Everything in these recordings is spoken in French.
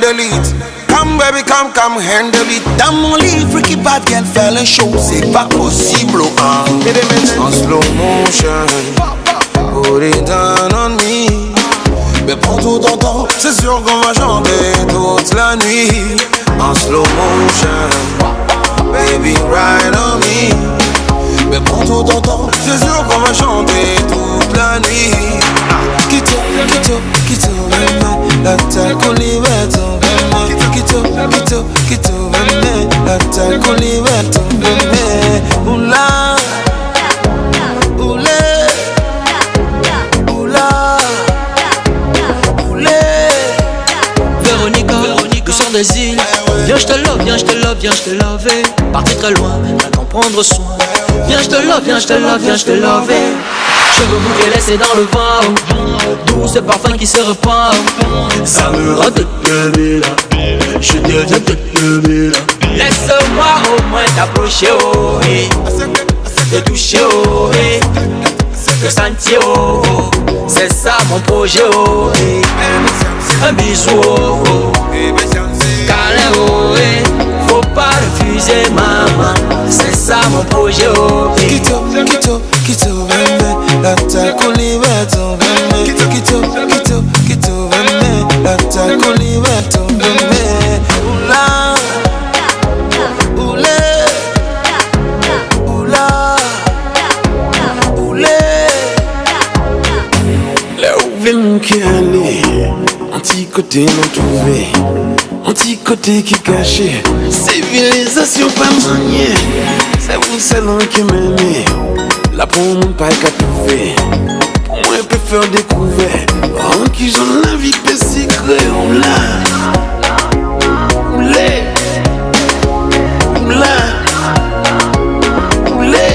handle it. Come baby, come, handle it. Dans mon lit, freaky bad girl, faire les choses, c'est pas possible, hein. En slow motion, put it down on me. Mais prends tout ton temps, c'est sûr qu'on va chanter toute la nuit. En slow motion, baby, ride on me. Mais prends tout ton temps, c'est sûr qu'on va chanter toute la nuit. Quitte, la tête qu'on libère ton bébé. Quitte, la tête qu'on libère ton bébé. Oula, oulé, oula, oulé. Véronica, le son des îles. Viens, je te love, viens, je te love, viens, je te love. Partir très loin, d'en prendre soin. Viens, je te love, viens, je te love, viens, je te love. Je veux vous laisser dans le vent, d'où ce parfum qui se répand. Ça me rend toute bébé là, je deviens toute bébé là. Laisse-moi au moins t'approcher, oh, hey. Te toucher, oh, hey. Te sentir, oh, oh. C'est ça mon projet, oh, hey. Un bisou, oh, oh. Câlin, oh, hey. Faut pas refuser, maman. C'est ça mon projet, oh, hey. Quitte, la tête qu'on libère ton bébé. Quitte, la tête qu'on libère ton bébé. Oula, oulé, oula, oulé. Là où vient mon cœur aller, un petit côté non trouvé, un petit côté qui caché. Civilisation pas maniée, c'est vous seul qui m'aimez. Là pour mon pas qu'à trouver, pour moi je peux faire découvrir. En qui j'en la vie peut secret, oula, oulé, oula, oulé.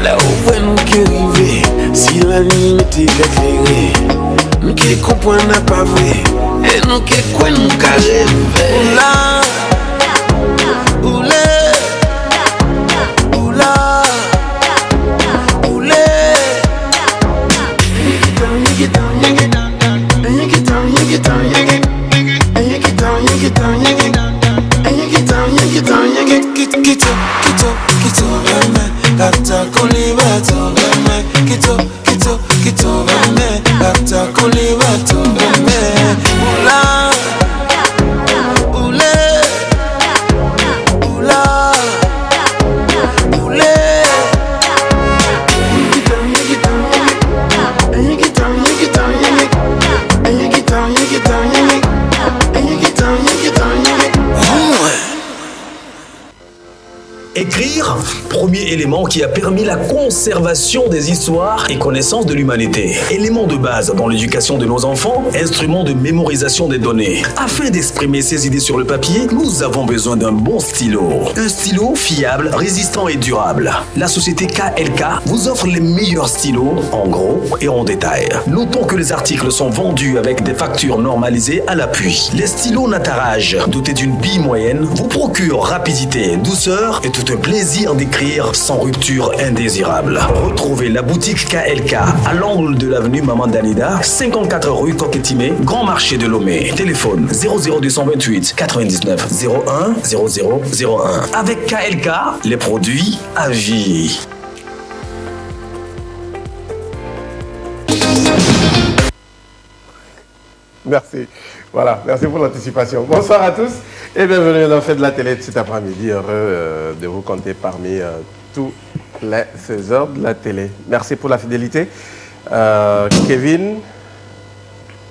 Là où est nous qui arrivé, si la nuit m'était éclairée, nous qui comprenons n'a pas vrai, et nous qui quoi nous qu'à rêver. Oula, oulé. Quitte, la tête qu'on libère ton bébé. Quitte, la tête qu'on libère ton bébé. Oula, oulé, oula, oulé. Écrire, premier élément qui a permis la conservation des histoires et connaissances de l'humanité. Élément de base dans l'éducation de nos enfants, instrument de mémorisation des données. Afin d'exprimer ces idées sur le papier, nous avons besoin d'un bon stylo. Un stylo fiable, résistant et durable. La société KLK vous offre les meilleurs stylos en gros et en détail. Notons que les articles sont vendus avec des factures normalisées à l'appui. Les stylos Nataraj, dotés d'une bille moyenne, vous procurent rapidité, douceur et tout un plaisir d'écrire sans rupture indésirable. Retrouvez la boutique KLK à l'angle de l'avenue Maman Danida, 54 rue Coquetimé, Grand Marché de Lomé. Téléphone 00228 99 01 0001. Avec KLK, les produits à vie. Merci. Voilà, merci pour l'anticipation. Bonsoir à tous et bienvenue dans Fait de la télé de cet après-midi. Heureux de vous compter parmi tous les faiseurs de la télé. Merci pour la fidélité.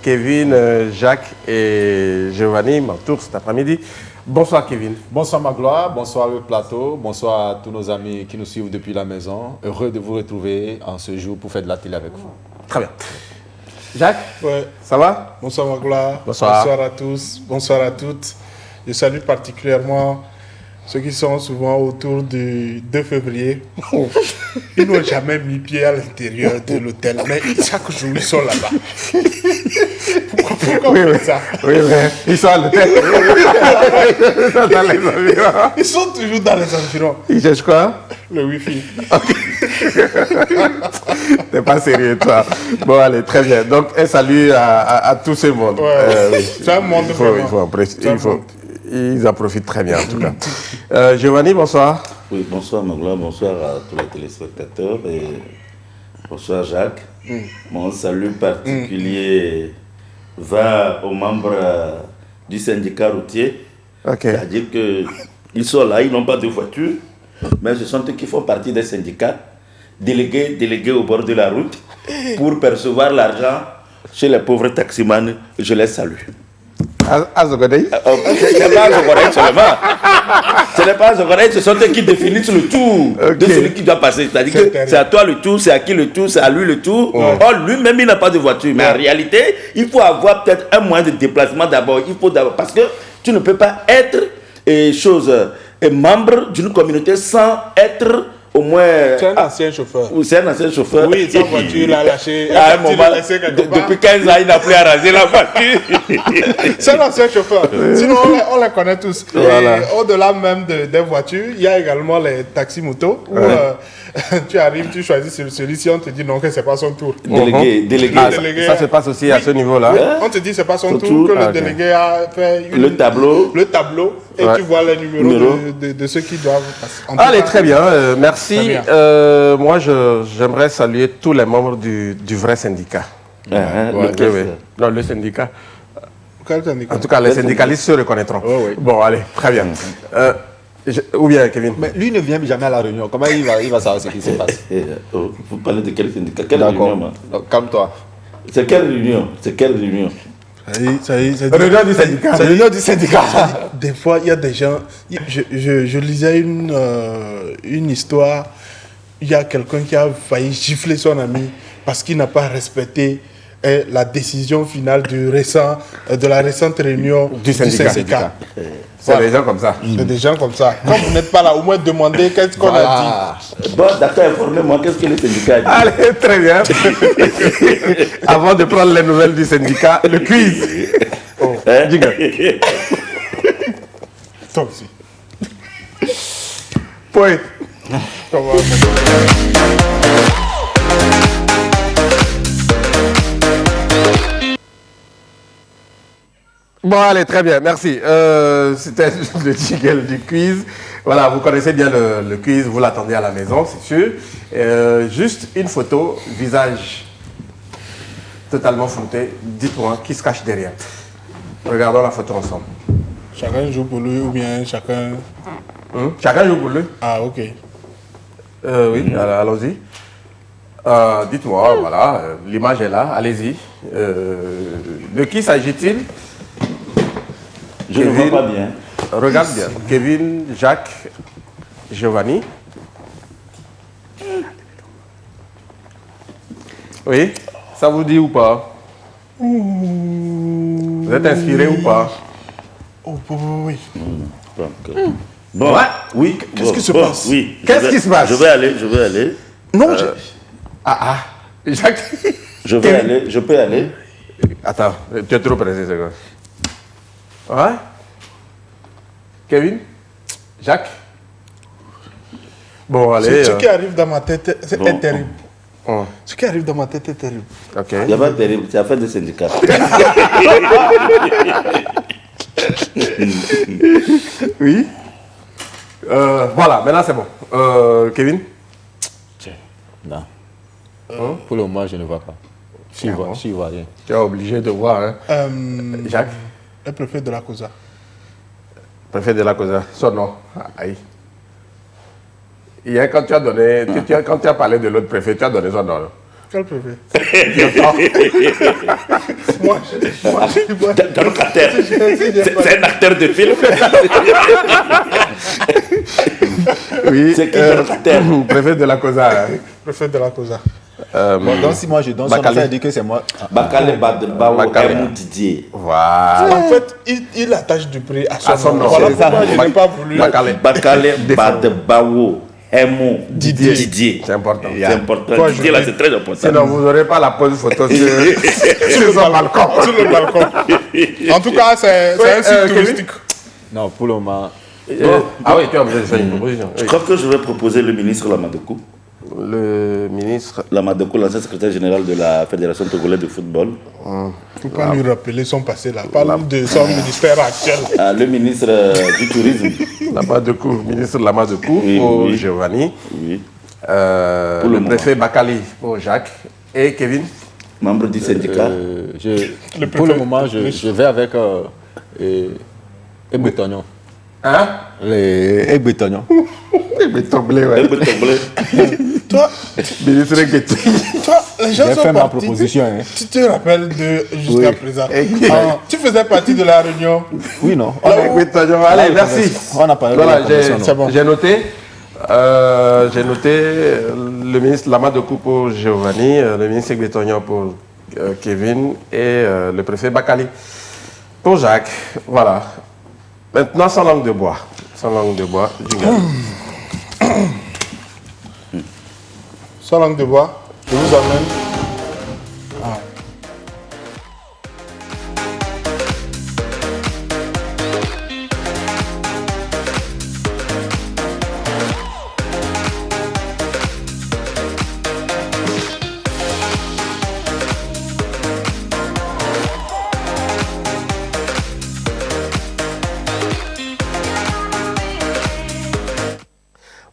Kevin, Jacques et Giovanni m'entourent cet après-midi. Bonsoir Kevin. Bonsoir Magloire, bonsoir le plateau, bonsoir à tous nos amis qui nous suivent depuis la maison. Heureux de vous retrouver en ce jour pour faire de la télé avec vous. Très bien. Jacques, ouais. Ça va? Bonsoir Magloire. Bonsoir. Bonsoir à tous, bonsoir à toutes. Je salue particulièrement ceux qui sont souvent autour du 2 février, ils n'ont jamais mis pied à l'intérieur de l'hôtel, mais chaque jour ils sont là-bas. Pourquoi Oui, on oui. fait ça? Oui, oui. Ils sont à l'hôtel. Ils sont dans les environs. Ils sont toujours dans les environs. Ils cherchent quoi? Le Wi-Fi. T'es pas sérieux, toi. Bon, allez, très bien. Donc, un salut à tout ce monde. Ouais. Oui. C'est un monde vraiment. Ils en profitent très bien, en tout cas. Giovanni, bonsoir. Oui, bonsoir Magla, bonsoir à tous les téléspectateurs et bonsoir Jacques. Mon salut particulier va aux membres du syndicat routier. Ok. C'est-à-dire qu'ils sont là, ils n'ont pas de voiture, mais ce sont eux qui font partie des syndicats, délégués au bord de la route pour percevoir l'argent chez les pauvres taximans. Je les salue. Azogodei. Ce n'est pas Azogodei seulement. Ce n'est pas Azogodei, ce sont eux qui définissent le tour de celui qui doit passer. C'est-à-dire que c'est à toi le tour, c'est à qui le tour, c'est à lui le tour. Or, lui-même, il n'a pas de voiture. Mais en réalité, il faut avoir peut-être un moyen de déplacement d'abord. Parce que tu ne peux pas être membre d'une communauté sans être au moins. C'est un ancien chauffeur. C'est un ancien chauffeur. Oui, sa voiture, il l'a lâché. À un moment, depuis 15 ans, il n'a plus à raser la voiture. C'est un ancien chauffeur. Sinon, on les connaît tous. Voilà. Et au-delà même des voitures, il y a également les taxis-motos où tu arrives, tu choisis celui-ci, on te dit non, que ce n'est pas son tour. Délégué. Ah, délégué. ça se passe aussi à ce niveau-là. On te dit c'est pas son tour, que le délégué a fait Le tableau. Et tu vois les numéros de ceux qui doivent passer. En tout Allez, cas, très bien. Merci. Très bien. Moi, j'aimerais saluer tous les membres du vrai syndicat. Ouais, Non, le syndicat. quel syndicat? En tout cas, les syndicalistes se reconnaîtront. oui. Bon, allez, très bien. Ou bien, Kevin. Mais lui ne vient jamais à la réunion. Comment il va savoir ce qui se passe? Vous parlez de quel syndicat? Quelle réunion? D'accord. Donc, calme-toi. C'est quelle réunion? Réunion du syndicat. C'est l'union du syndicat. Des fois, il y a des gens. Je lisais une histoire. Il y a quelqu'un qui a failli gifler son ami parce qu'il n'a pas respecté la décision finale de la récente réunion Du syndicat. C'est Voilà. des gens comme ça. C'est des gens comme ça. Quand vous n'êtes pas là, au moins demandez qu'est-ce qu'on a dit. Bon, d'accord, informez-moi, qu'est-ce que le syndicat a dit? Allez, très bien. Avant de prendre les nouvelles du syndicat, le quiz. Jingle. Toi aussi. Point. Bon, allez, très bien, merci. C'était le jingle du quiz. Voilà, vous connaissez bien le quiz, vous l'attendez à la maison, c'est sûr. Juste une photo, visage totalement flouté. Dites-moi, qui se cache derrière? Regardons la photo ensemble. Chacun joue pour lui ou bien chacun... Chacun joue pour lui. Ah, ok. Oui, allons-y. Dites-moi, voilà, l'image est là, allez-y. De qui s'agit-il? Je ne vois pas bien. Regarde bien. Kevin, Jacques, Giovanni. Oui, ça vous dit ou pas? Vous êtes inspiré ou pas? Oh, oui. Bon, Ouais. oui. Qu'est-ce qui se passe? Oui. Qu'est-ce qui se passe? Je vais aller. Non, Jacques. Je peux aller. Attends, tu es trop pressé, c'est quoi? Ouais? Kevin? Jacques? Bon, allez. Ce qui arrive dans ma tête est terrible. Oh. Ce qui arrive dans ma tête est terrible. Ok. Il n'y a pas de terrible, c'est affaire de syndicat. Oui. Voilà, maintenant c'est bon. Kevin? Non. Pour le moment, je ne vois pas. Je vois rien. Tu es obligé de voir, hein. Jacques? Le préfet de la COSA. Préfet de la Cosa. Son nom. Aïe. Hier, quand tu as donné, quand tu as parlé de l'autre préfet, tu as donné son nom. Quel préfet? Dans le caractère. C'est un acteur de film. Oui. C'est qui le caractère? Préfet de la Cosa. Hein. Préfet de la COSA. Bon, donc si moi je donne son nom, ça veut dire que c'est moi. Bakale Badebawo Emou Didier. Voilà. En fait, il attache du prix à son nom. nom. Voilà C'est ça. pourquoi je n'ai pas voulu. Bakale Badebawo Emou Didier. C'est important. C'est important. Didier, là, c'est très important. Sinon, vous n'aurez pas la pose photo sur son balcon. Sur le balcon. En tout cas, c'est un site touristique. Non, pour le moment. Ah oui, tu as besoin de faire une proposition. Je crois que je vais proposer le ministre Lamadoko. Le ministre Lamadoko, l'ancien secrétaire général de la Fédération togolaise de football. Il ne faut pas lui rappeler son passé là. Parle de son ministère actuel. Le ministre du tourisme. Lamadeko, ministre Lamadeko Oui, pour oui. Giovanni. Oui. Pour le préfet Bakali pour Jacques. Et Kevin. Membre du syndicat. Pour le moment, je vais avec Ebetognon. Hein? Les Ebetognon. Ebetoblé, ouais. Toi, Ministre Guetti. toi, les gens J'ai sont fait ma partis. proposition. Hein. Tu te rappelles de jusqu'à présent. Et- Tu faisais partie de la réunion. Oui, non. Ebetoblé. Allez, merci. On a parlé Voilà, de la convention, c'est bon. j'ai noté. J'ai noté le ministre Lamadeko pour Giovanni, le ministre Ebetognon pour Kevin et le préfet Bakali pour Jacques. Voilà. Maintenant, sans langue de bois. Sans langue de bois, jingle. Sans langue de bois, je vous emmène.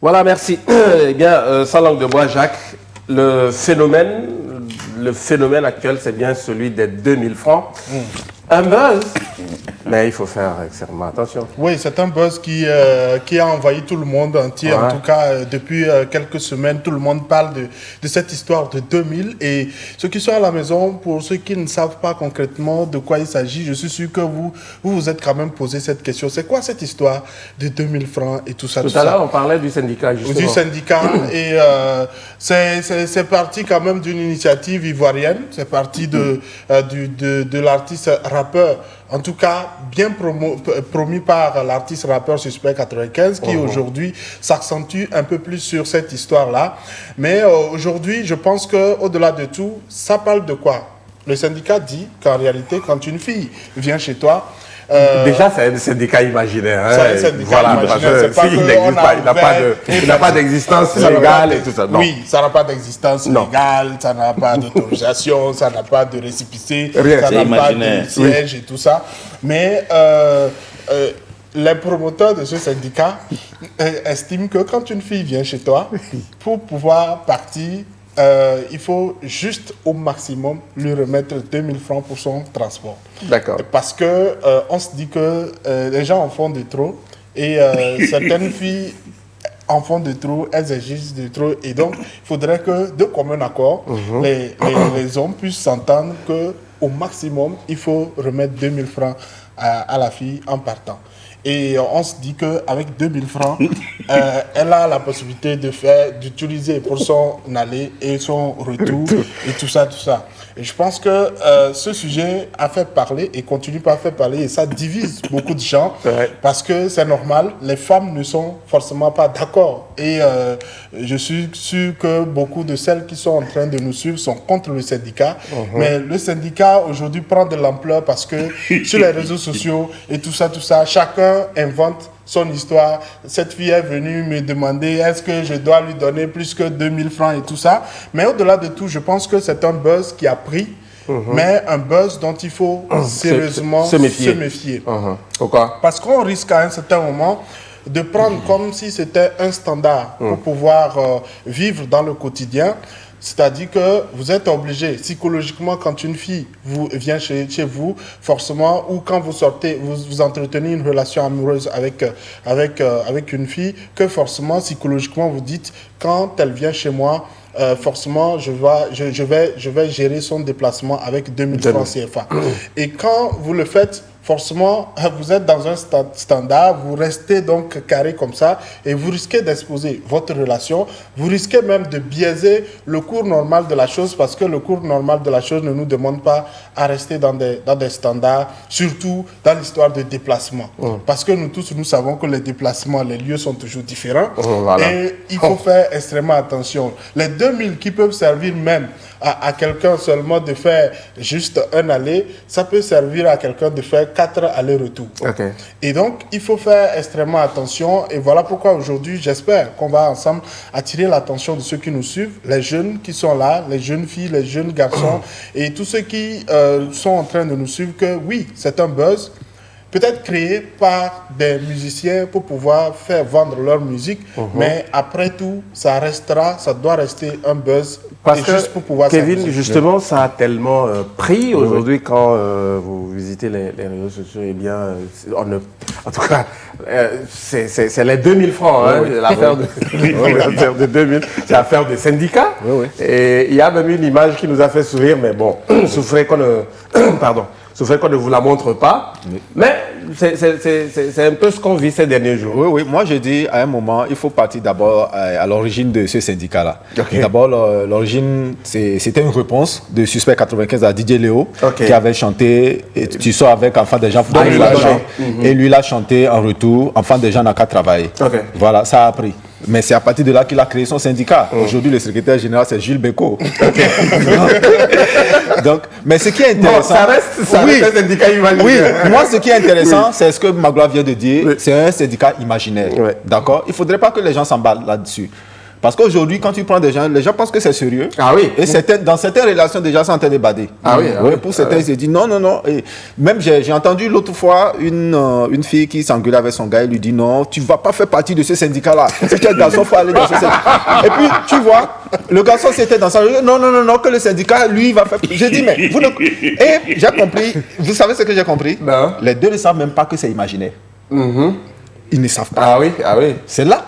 Voilà, merci. Eh bien, sans langue de bois, Jacques, le phénomène actuel, c'est bien celui des 2000 francs. Un buzz, mais il faut faire extrêmement attention. Oui, c'est un buzz qui a envahi tout le monde entier. Ouais. En tout cas, depuis quelques semaines, tout le monde parle de cette histoire de 2000. Et ceux qui sont à la maison, pour ceux qui ne savent pas concrètement de quoi il s'agit, je suis sûr que vous êtes quand même posé cette question. C'est quoi cette histoire de 2000 francs et tout ça? Tout à l'heure, on parlait du syndicat, justement. Du syndicat. Et c'est parti quand même d'une initiative ivoirienne. C'est parti de l'artiste rappeur, en tout cas bien promis par l'artiste rappeur Suspect 95, qui aujourd'hui s'accentue un peu plus sur cette histoire-là. Mais aujourd'hui, je pense qu'au-delà de tout, ça parle de quoi? Le syndicat dit qu'en réalité, quand une fille vient chez toi, déjà, c'est un syndicat imaginaire. Hein. C'est un syndicat voilà, parce imaginaire. que C'est pas s'il qu'on n'existe a pas, il n'a pas ouvert d'existence ça n'a pas légale de- et tout ça. Non. Oui, ça n'a pas d'existence Non. légale, ça n'a pas d'autorisation, ça n'a pas de récépissé, Rien. ça C'est n'a pas de imaginaire. siège et tout ça. Mais les promoteurs de ce syndicat estiment que quand une fille vient chez toi, pour pouvoir partir, il faut juste au maximum lui remettre 2000 francs pour son transport. D'accord. Parce que on se dit que les gens en font de trop et certaines filles en font de trop, elles exigent de trop et donc il faudrait que de commun accord les hommes puissent s'entendre que au maximum il faut remettre 2000 francs à la fille en partant. Et on se dit qu'avec 2000 francs, elle a la possibilité d'utiliser pour son aller et son retour et tout ça, tout ça. Et je pense que ce sujet a fait parler et continue pas à faire parler et ça divise beaucoup de gens parce que c'est normal, les femmes ne sont forcément pas d'accord. Et je suis sûr que beaucoup de celles qui sont en train de nous suivre sont contre le syndicat. Mais le syndicat aujourd'hui prend de l'ampleur parce que sur les réseaux sociaux et tout ça, chacun invente son histoire. Cette fille est venue me demander est-ce que je dois lui donner plus que 2000 francs et tout ça. Mais au-delà de tout, je pense que c'est un buzz qui a pris, mais un buzz dont il faut sérieusement se méfier. Pourquoi? Parce qu'on risque à un certain moment de prendre comme si c'était un standard pour pouvoir vivre dans le quotidien. C'est-à-dire que vous êtes obligé, psychologiquement, quand une fille vient chez vous, forcément, ou quand vous sortez, vous entretenez une relation amoureuse avec une fille, que forcément, psychologiquement, vous dites, quand elle vient chez moi, forcément, je vais gérer son déplacement avec 2000 francs CFA. Et quand vous le faites, forcément, vous êtes dans un standard, vous restez donc carré comme ça et vous risquez d'exposer votre relation, vous risquez même de biaiser le cours normal de la chose parce que le cours normal de la chose ne nous demande pas à rester dans des standards, surtout dans l'histoire de déplacement. Parce que nous tous, nous savons que les déplacements, les lieux sont toujours différents et il faut faire extrêmement attention. Les 2000 qui peuvent servir même à quelqu'un seulement de faire juste un aller, ça peut servir à quelqu'un de faire 4 allers-retours. Et donc, il faut faire extrêmement attention. Et voilà pourquoi aujourd'hui, j'espère qu'on va ensemble attirer l'attention de ceux qui nous suivent, les jeunes qui sont là, les jeunes filles, les jeunes garçons et tous ceux qui sont en train de nous suivre que oui, c'est un buzz. Peut-être créé par des musiciens pour pouvoir faire vendre leur musique, mais après tout, ça doit rester un buzz. Parce que, juste pour pouvoir Kevin, justement, ça a tellement pris aujourd'hui quand vous visitez les réseaux sociaux, eh bien, en tout cas, c'est les 2000 francs, hein, l'affaire de 2000, c'est l'affaire des syndicats. Et il y a même une image qui nous a fait sourire, mais bon, souffrez qu'on ne vous la montre pas, mais c'est un peu ce qu'on vit ces derniers jours. Oui, moi je dis à un moment, il faut partir d'abord à l'origine de ce syndicat-là. D'abord, l'origine, c'était une réponse de Suspect 95 à Didier Léo, qui avait chanté « Tu sors avec Enfant des gens ». Et lui, il a chanté en retour « Enfant des gens n'a qu'à travailler ». Voilà, ça a pris. Mais c'est à partir de là qu'il a créé son syndicat. Aujourd'hui, le secrétaire général, c'est Gilles Bécaud. Donc, mais ce qui est intéressant... ça reste un syndicat imaginaire. Oui, moi, ce qui est intéressant, c'est ce que Magloire vient de dire. C'est un syndicat imaginaire. D'accord? Il ne faudrait pas que les gens s'emballent là-dessus. Parce qu'aujourd'hui, quand tu prends des gens, les gens pensent que c'est sérieux. Et dans certaines relations, déjà, c'est en train de bader. Pour certains, ils se disent non. Et même, j'ai entendu l'autre fois une fille qui s'engueulait avec son gars. Il lui dit non, tu ne vas pas faire partie de ce syndicat-là. Si tu es garçon, il faut aller dans ce syndicat. Et puis, tu vois, le garçon, c'était dans sa... Non, que le syndicat, lui, va faire... J'ai dit, mais vous ne... Et j'ai compris. Vous savez ce que j'ai compris? Les deux ne savent même pas que c'est imaginaire. Ils ne savent pas. C'est là.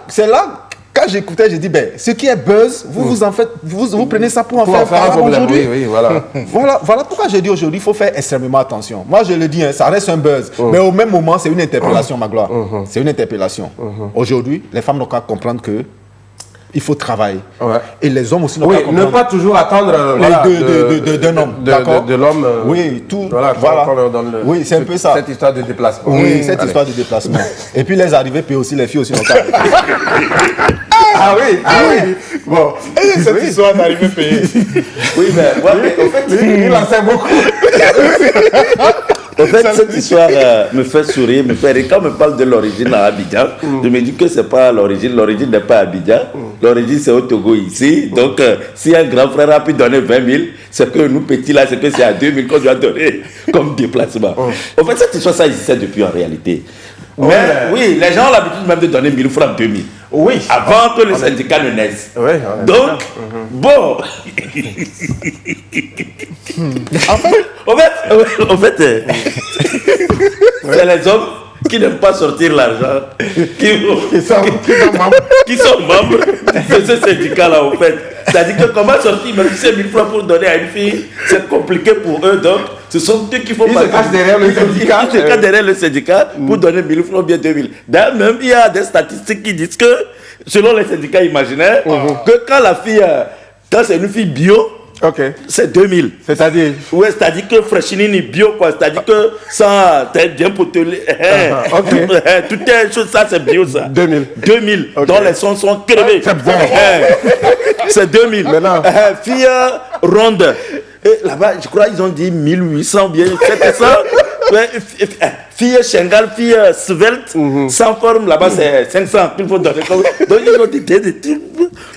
Quand j'écoutais, j'ai dit, ce qui est buzz, vous en faites, vous prenez ça pour en faire un problème aujourd'hui. Voilà pourquoi j'ai dit aujourd'hui, il faut faire extrêmement attention. Moi, je le dis, ça reste un buzz. Mais au même moment, c'est une interpellation, Magloire. C'est une interpellation. Aujourd'hui, les femmes n'ont qu'à comprendre que il faut travailler. Et les hommes aussi n'ont qu'à comprendre. Ne pas toujours attendre d'un homme. De l'homme. Tout. Oui, c'est un peu ça. Cette histoire de déplacement. Oui, cette histoire de déplacement. Et puis les arrivées, puis aussi les filles aussi n'ont qu'à. Bon. Et cette histoire d'arrivée payée. Oui, mais en fait, il en sait beaucoup. En fait, cette histoire me fait sourire, me fait rire. Quand on me parle de l'origine à Abidjan, je me dis que c'est pas l'origine n'est pas à Abidjan. L'origine, c'est au Togo ici. Donc, si un grand frère a pu donner 20 000, c'est que nous, petits là, c'est que c'est à 2 000 qu'on doit donner comme déplacement. En fait, cette histoire, ça existait depuis en réalité. Mais oui, les gens ont l'habitude même de donner 1000 francs, 2000. Avant que le syndicat ne naisse. Donc, bon. En fait, c'est les hommes qui n'aiment pas sortir l'argent, qui sont membres de ce syndicat-là, en fait. C'est-à-dire que comment sortir même 5 000 francs pour donner à une fille, c'est compliqué pour eux. Donc, ce sont eux qui font partie. Ils se cachent derrière le syndicat. Ils se cachent derrière le syndicat pour donner 1000 francs, bien 2000. D'ailleurs, même, il y a des statistiques qui disent que, selon les syndicats imaginaires, que quand la fille, quand c'est une fille bio, c'est 2000. C'est-à-dire? Oui, c'est-à-dire que Freshinini bio, quoi. C'est-à-dire que ça, t'es bien potelé. Toutes les choses, ça, c'est bio, ça. 2000. Dont les sons sont crevés. C'est 2000. Maintenant. Fille ronde. Et là-bas, je crois ils ont dit 1800 bien. 700. Fille Shengal, fille svelte, sans forme, là-bas c'est 500 qu'il faut donner. Donc ils ont dit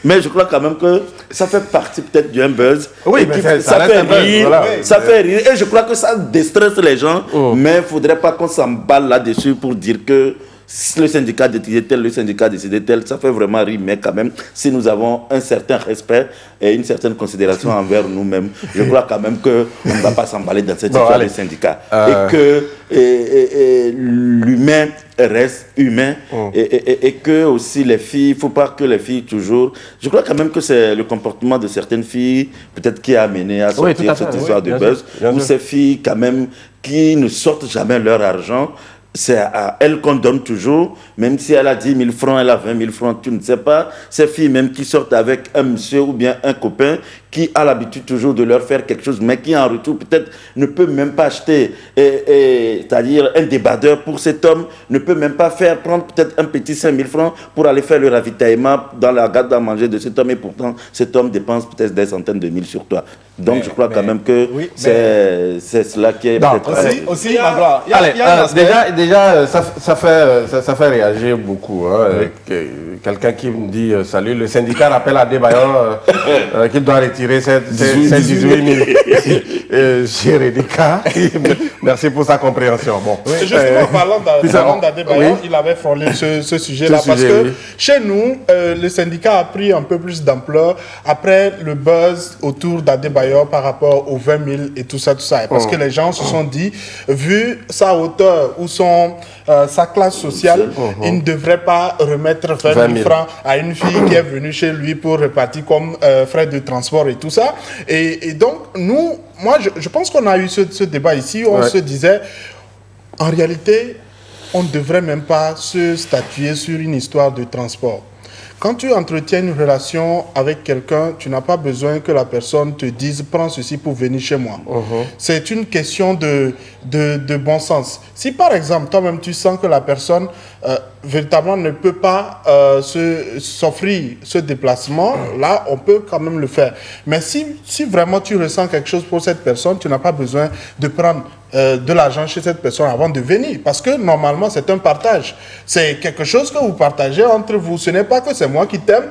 mais je crois quand même que ça fait partie peut-être du buzz. Oui, mais ça fait rire. Ça fait rire. Et je crois que ça déstresse les gens. Mais il ne faudrait pas qu'on s'emballe là-dessus pour dire que le syndicat décidait tel, le syndicat décidait tel, ça fait vraiment rire, mais quand même, si nous avons un certain respect et une certaine considération envers nous-mêmes, je crois quand même qu'on ne va pas s'emballer dans cette histoire des syndicats. Et que l'humain reste humain et que aussi les filles, il ne faut pas que les filles toujours... Je crois quand même que c'est le comportement de certaines filles peut-être qui a amené à sortir cette histoire de buzz, ou ces filles quand même qui ne sortent jamais leur argent. C'est à elle qu'on donne toujours, même si elle a 10 000 francs, elle a 20 000 francs, tu ne sais pas. Ces filles même qui sortent avec un monsieur ou bien un copain qui a l'habitude toujours de leur faire quelque chose, mais qui en retour peut-être ne peut même pas acheter, c'est-à-dire un débardeur pour cet homme, ne peut même pas prendre peut-être un petit 5 000 francs pour aller faire le ravitaillement dans la garde à manger de cet homme, et pourtant cet homme dépense peut-être des centaines de mille sur toi. Donc je crois quand même que c'est cela qui est peut-être... Aussi, Magloire, il y a un aspect... Déjà, ça fait réagir beaucoup. Quelqu'un qui me dit salut, le syndicat rappelle à Adebayor qu'il doit retirer ces 18 000 chez Redeka. Merci pour sa compréhension. Bon. Et justement, parlant d'Adebayor, il avait frôlé ce sujet-là. Parce que chez nous, le syndicat a pris un peu plus d'ampleur après le buzz autour d'Adebayor par rapport aux 20 000 et tout ça. Parce que les gens se sont dit, vu sa hauteur ou sa classe sociale, il ne devrait pas remettre 20 000 francs à une fille qui est venue chez lui pour repartir comme frais de transport et tout ça. Et donc, moi, je pense qu'on a eu ce débat ici où on se disait, en réalité, on ne devrait même pas se statuer sur une histoire de transport. Quand tu entretiens une relation avec quelqu'un, tu n'as pas besoin que la personne te dise « prends ceci pour venir chez moi ». C'est une question de bon sens. Si par exemple, toi-même, tu sens que la personne véritablement ne peut pas s'offrir ce déplacement, là, on peut quand même le faire. Mais si vraiment tu ressens quelque chose pour cette personne, tu n'as pas besoin de prendre de l'argent chez cette personne avant de venir. Parce que normalement, c'est un partage. C'est quelque chose que vous partagez entre vous. Ce n'est pas que c'est moi qui t'aime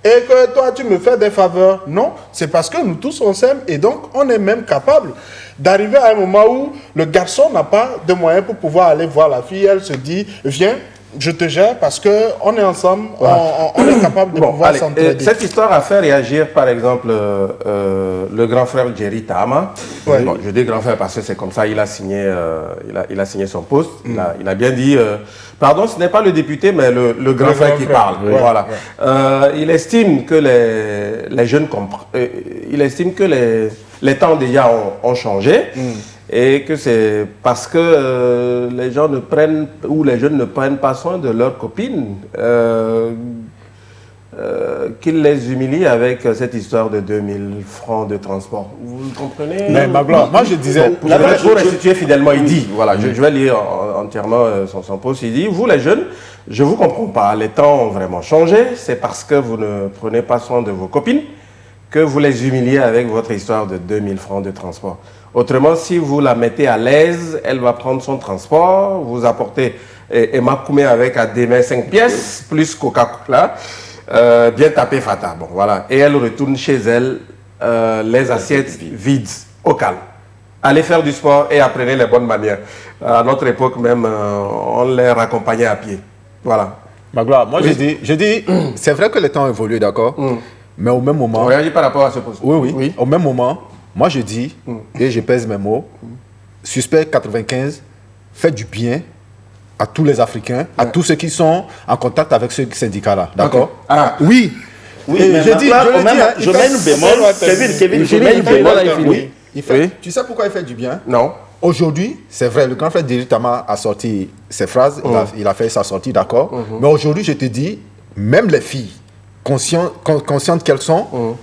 et que toi, tu me fais des faveurs. Non, c'est parce que nous tous, on s'aime. Et donc, on est même capable d'arriver à un moment où le garçon n'a pas de moyens pour pouvoir aller voir la fille. Elle se dit, viens, je te gère parce qu'on est ensemble, on est capable de pouvoir s'entraider. Cette histoire a fait réagir, par exemple, le grand frère Jerry Tahama. Bon, je dis grand frère parce que c'est comme ça, il a signé son poste. Il a bien dit, pardon, ce n'est pas le député, mais le grand frère qui parle. Voilà. Il estime que les jeunes comprennent. Il estime que les temps déjà ont changé. Et que c'est parce que les gens ne prennent, ou les jeunes ne prennent pas soin de leurs copines, qu'ils les humilient avec cette histoire de 2000 francs de transport. Vous le comprenez? Mais Magloire, moi je disais... Pour restituer fidèlement, il dit, voilà, je vais lire entièrement son post, il dit, vous les jeunes, je ne vous comprends pas, les temps ont vraiment changé, c'est parce que vous ne prenez pas soin de vos copines que vous les humiliez avec votre histoire de 2000 francs de transport. Autrement, si vous la mettez à l'aise, elle va prendre son transport, vous apportez Emma Koumé avec à demain 5 pièces, plus Coca-Cola, bien tapé Fata. Bon, voilà. Et elle retourne chez elle, les assiettes vides, au calme. Allez faire du sport et apprenez les bonnes manières. À notre époque même, on les raccompagnait à pied. Voilà. Magloire, moi je dis, c'est vrai que les temps ont évolué, d'accord, mais au même moment... On réagit par rapport à ce poste. Oui. Au même moment... Moi, je dis, et je pèse mes mots, Suspect 95 fait du bien à tous les Africains, à tous ceux qui sont en contact avec ce syndicat-là. D'accord? Oui. Oui, mais je mets une bémol. Kevin, je mets une bémol. Tu sais pourquoi il fait du bien? Non. Aujourd'hui, c'est vrai, le grand frère Jerry Tahama a sorti ses phrases, il a fait sa sortie, d'accord? Mais aujourd'hui, je te dis, même les filles, conscientes qu'elles sont,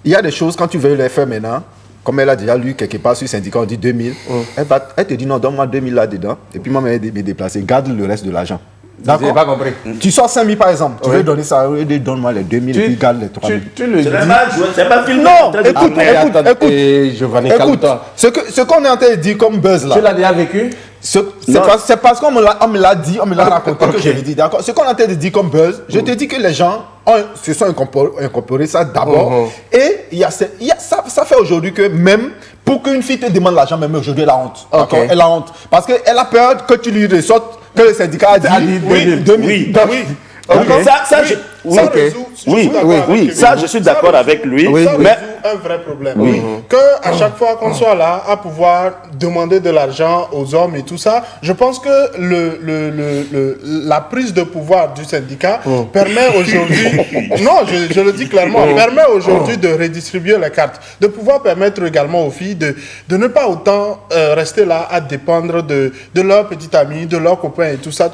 il y a des choses, quand tu veux les faire maintenant, comme elle a déjà lu quelque part sur le syndicat, on dit 2000, elle te dit non, donne-moi 2000 là-dedans, et puis moi, je vais me déplacer, garde le reste de l'argent. D'accord. J'ai pas compris. Tu sors 5000 par exemple, tu veux donner ça, donne-moi les 2000 et puis garde les 3000. Tu le dis. C'est pas film. Non, écoute. Écoute, ce qu'on est en train de dire comme buzz là. Tu l'as déjà vécu? C'est parce qu'on me l'a dit, on me l'a raconté que je l'ai dit. D'accord. Ce qu'on est en train de dire comme buzz, je te dis que les gens se sont incorporés ça d'abord. Et ça fait aujourd'hui que même pour qu'une fille te demande l'argent, même aujourd'hui elle a honte. Okay. Elle a honte. Parce qu'elle a peur que tu lui ressortes que le syndicat a dit 2000. Ça, je suis d'accord avec lui. Mais un vrai problème. Que à chaque fois qu'on soit là à pouvoir demander de l'argent aux hommes et tout ça, je pense que la prise de pouvoir du syndicat permet aujourd'hui, non, je le dis clairement, permet aujourd'hui de redistribuer les cartes, de pouvoir permettre également aux filles de ne pas autant rester là à dépendre de leurs petits amis, de leurs copains et tout ça.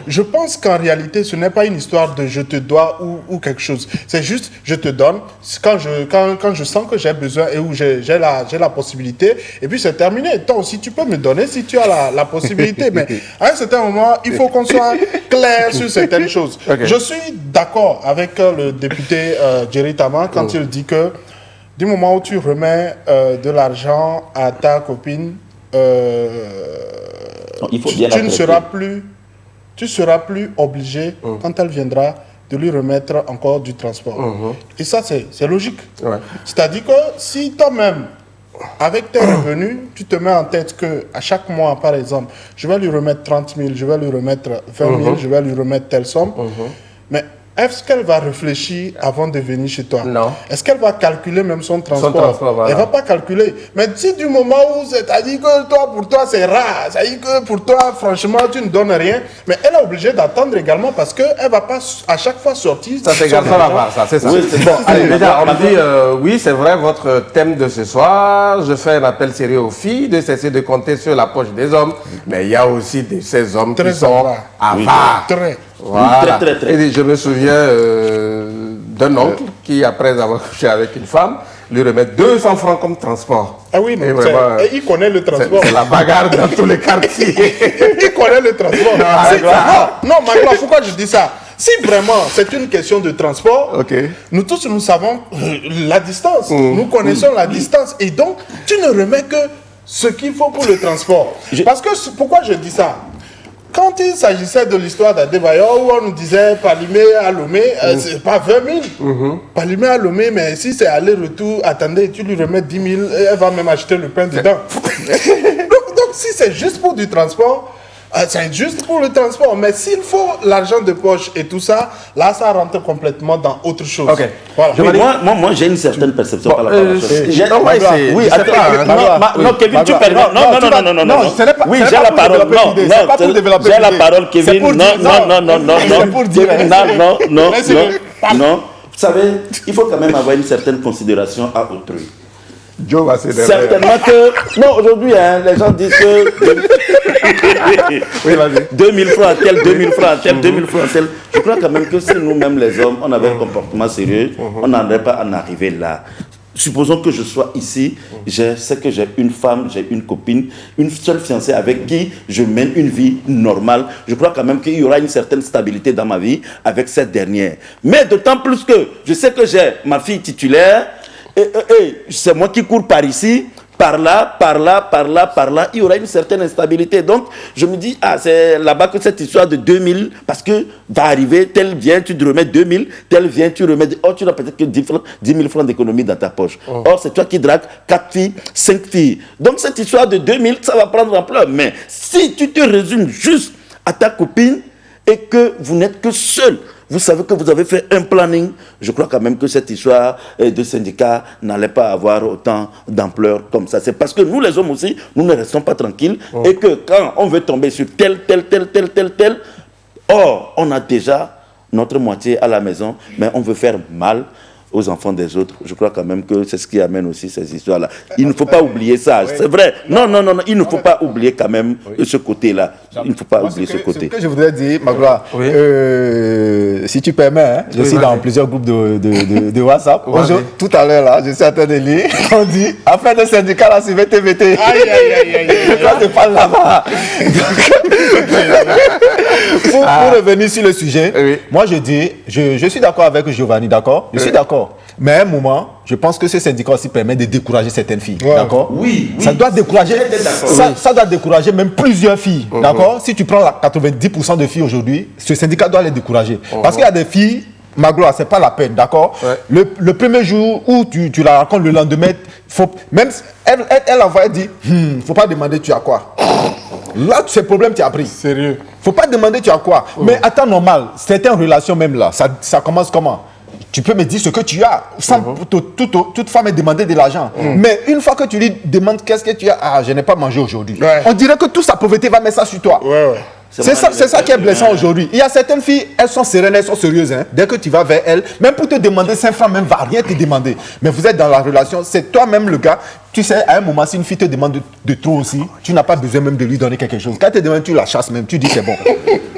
Je pense qu'en réalité, ce n'est pas une histoire de je te dois ou quelque chose. C'est juste, je te donne quand je sens que j'ai besoin et où j'ai la possibilité. Et puis c'est terminé. Toi aussi, tu peux me donner si tu as la possibilité. Mais à un certain moment, il faut qu'on soit clair sur certaines choses. Okay. Je suis d'accord avec le député Jerry Tama quand il dit que du moment où tu remets de l'argent à ta copine, tu seras plus obligé, quand elle viendra, de lui remettre encore du transport. Et ça, c'est logique. Ouais. C'est-à-dire que si toi-même, avec tes revenus, tu te mets en tête qu'à chaque mois, par exemple, je vais lui remettre 30 000, je vais lui remettre 20 000, je vais lui remettre telle somme, mais est-ce qu'elle va réfléchir avant de venir chez toi? Non. Est-ce qu'elle va calculer même son transport? Voilà. Elle ne va pas calculer. Mais si du moment où c'est-à-dire que pour toi c'est rare, c'est-à-dire que pour toi franchement tu ne donnes rien, mais elle est obligée d'attendre également parce qu'elle ne va pas à chaque fois sortir. Ça c'est garçon là-bas, ça c'est ça. Oui, c'est bon. Allez, déjà on me dit oui c'est vrai votre thème de ce soir, je fais un appel sérieux aux filles de cesser de compter sur la poche des hommes, mais il y a aussi ces hommes qui sont avares. Très. Voilà. Très. Et je me souviens d'un oncle qui, après avoir couché avec une femme, lui remet 200 francs comme transport. Ah oui, non, et il connaît le transport. C'est la bagarre dans tous les quartiers. Il connaît le transport. Non, Magloire, pourquoi je dis ça? Si vraiment c'est une question de transport, nous tous nous savons la distance. Nous connaissons la distance. Et donc, tu ne remets que ce qu'il faut pour le transport. Parce que, pourquoi je dis ça? Quand il s'agissait de l'histoire d'Adebayor, où on nous disait Palimé à Lomé, c'est pas 20 000. Palimé à Lomé, mais si c'est aller-retour, attendez, tu lui remets 10 000, elle va même acheter le pain dedans. donc, si c'est juste pour du transport, c'est juste pour le transport. Mais s'il faut l'argent de poche et tout ça, là, ça rentre complètement dans autre chose. Voilà. Moi, j'ai une certaine perception par rapport à la chose. Oui, attends. Non, Kevin, tu permets. Non. Oui, j'ai la parole. Non, j'ai la parole, Kevin. Non. Vous savez, il faut quand même avoir une certaine considération à autrui. Joe va s'énerver. Certainement que... Non, aujourd'hui, les gens disent que... Oui, vas-y. 2000 francs à tel, 2000 francs à tel, 2000 francs à tel. Je crois quand même que si nous-mêmes, les hommes, on avait un comportement sérieux, on n'aurait pas à en arriver là. Supposons que je sois ici, je sais que j'ai une femme, j'ai une copine, une seule fiancée avec qui je mène une vie normale. Je crois quand même qu'il y aura une certaine stabilité dans ma vie avec cette dernière. Mais d'autant plus que je sais que j'ai ma fille titulaire, et c'est moi qui cours par ici, par là, il y aura une certaine instabilité. Donc, je me dis, c'est là-bas que cette histoire de 2000, parce que va arriver, tel vient, tu te remets 2000, tel vient, tu remets, tu n'as peut-être que 10 000 francs d'économie dans ta poche. Or, c'est toi qui dragues 4 filles, 5 filles. Donc, cette histoire de 2000, ça va prendre ampleur. Mais si tu te résumes juste à ta copine et que vous n'êtes que seul, vous savez que vous avez fait un planning. Je crois quand même que cette histoire de syndicat n'allait pas avoir autant d'ampleur comme ça. C'est parce que nous, les hommes aussi, nous ne restons pas tranquilles. Et que quand on veut tomber sur tel, or, on a déjà notre moitié à la maison, mais on veut faire mal aux enfants des autres. Je crois quand même que c'est ce qui amène aussi ces histoires-là. Il ne faut pas oublier ça, c'est vrai. Non, il ne faut pas oublier quand même ce côté-là. Il ne faut pas oublier ce côté. Ce que je voudrais dire, Magloire, si tu permets, je suis dans plusieurs groupes de WhatsApp. Tout à l'heure, là, je suis en train de lire, on dit, affaire de syndicat, là, c'est VTVT. Je crois que je parle là-bas. Pour revenir sur le sujet, moi je dis, je suis d'accord avec Giovanni, d'accord? Je suis d'accord. Mais à un moment, je pense que ce syndicat aussi permet de décourager certaines filles. D'accord? Oui. Ça doit décourager, ça doit décourager même plusieurs filles. D'accord? Si tu prends 90% de filles aujourd'hui, ce syndicat doit les décourager. Parce qu'il y a des filles, Magloire, c'est pas la peine, d'accord? Le premier jour où tu la racontes, le lendemain, même elle envoie, elle dit, faut pas demander tu as quoi. Là, c'est le problème, tu as pris. Sérieux. Faut pas demander tu as quoi. Mais à temps normal, certaines relations même là, ça commence comment? tu peux me dire ce que tu as, sans toute femme demander de l'argent. Mais une fois que tu lui demandes qu'est-ce que tu as, ah, je n'ai pas mangé aujourd'hui. On dirait que toute sa pauvreté va mettre ça sur toi. C'est ça qui est blessant aujourd'hui. Il y a certaines filles, elles sont sereines, elles sont sérieuses. Hein. Dès que tu vas vers elles, même pour te demander 5 francs, même va rien te demander. Mais vous êtes dans la relation, c'est toi-même le gars. Tu sais, à un moment, si une fille te demande de trop aussi, tu n'as pas besoin même de lui donner quelque chose. Quand elle te demande, tu la chasses même, tu dis c'est bon.